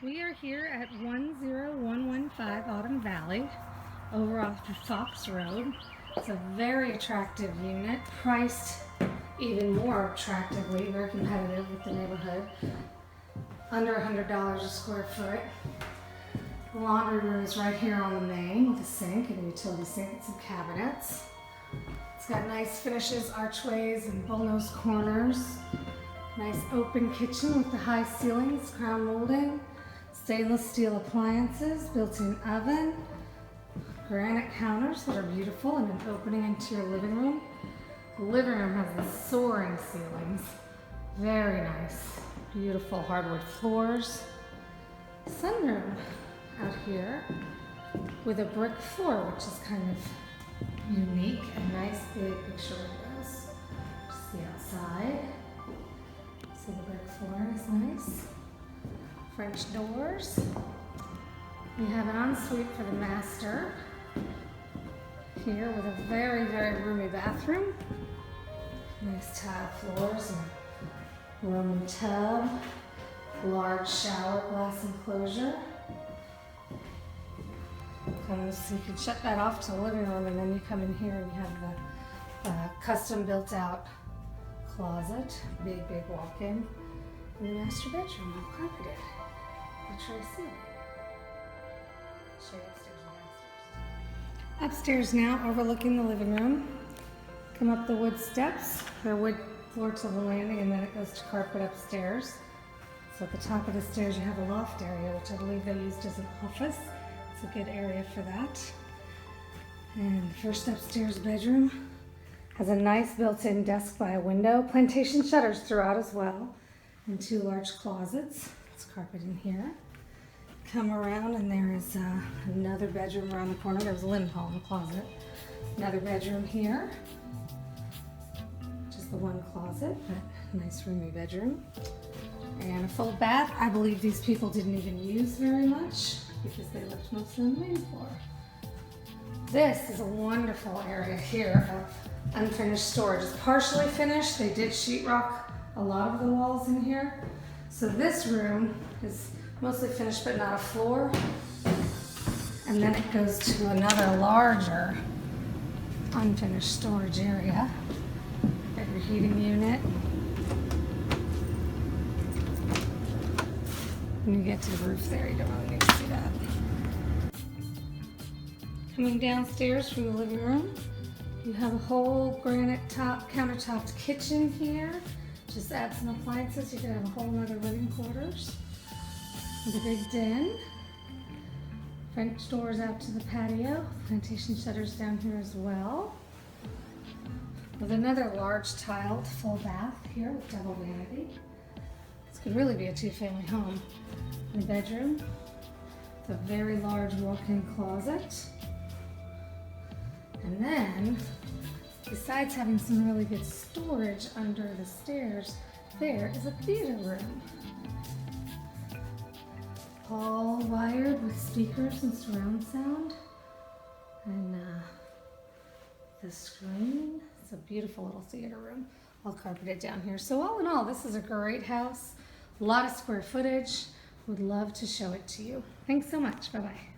We are here at 10115 Autumn Valley, over off Fox Road. It's a very attractive unit, priced even more attractively, very competitive with the neighborhood. Under $100 a square foot. The laundry room is right here on the main with a sink and a utility sink and some cabinets. It's got nice finishes, archways, and bullnose corners. Nice open kitchen with the high ceilings, crown molding, stainless steel appliances, built-in oven, granite counters that are beautiful, and an opening into your living room. The living room has the soaring ceilings. Very nice. Beautiful hardwood floors. Sunroom out here with a brick floor, which is kind of unique and nice big picture windows. See outside. See the brick floor is nice. French doors. We have an ensuite for the master here with a very, very roomy bathroom. Nice tile floors and Roman tub. Large shower glass enclosure. So you can shut that off to the living room, and then you come in here and you have the custom built out closet, big walk-in, and the master bedroom, all carpeted. The tray ceiling. Show you upstairs and downstairs. Upstairs now, overlooking the living room. Come up the wood steps, or wood floor to the landing, and then it goes to carpet upstairs. So at the top of the stairs you have a loft area, which I believe they used as an office. It's a good area for that. And the first upstairs bedroom has a nice built-in desk by a window, plantation shutters throughout as well, and two large closets. It's carpet in here. Come around and there is another bedroom around the corner. There was a linen hall in the closet. Another bedroom here. Just the one closet, but nice roomy bedroom. And a full bath. I believe these people didn't even use very much because they left most on the main floor. This is a wonderful area here of unfinished storage. It's partially finished. They did sheetrock a lot of the walls in here. So this room is mostly finished but not a floor. And then it goes to another larger unfinished storage area. Got your heating unit. When you get to the roof there, you don't really need to see that. Coming downstairs from the living room, you have a whole granite countertopped kitchen here. Just add some appliances, you can have a whole nother living quarters. With a big den. French doors out to the patio. Plantation shutters down here as well. With another large tiled full bath here with double vanity. This could really be a two-family home. The bedroom, it's a very large walk-in closet. And then, besides having some really good storage under the stairs, there is a theater room. All wired with speakers and surround sound. And the screen, it's a beautiful little theater room. All carpeted down here. So all in all, this is a great house. A lot of square footage. Would love to show it to you. Thanks so much. Bye-bye.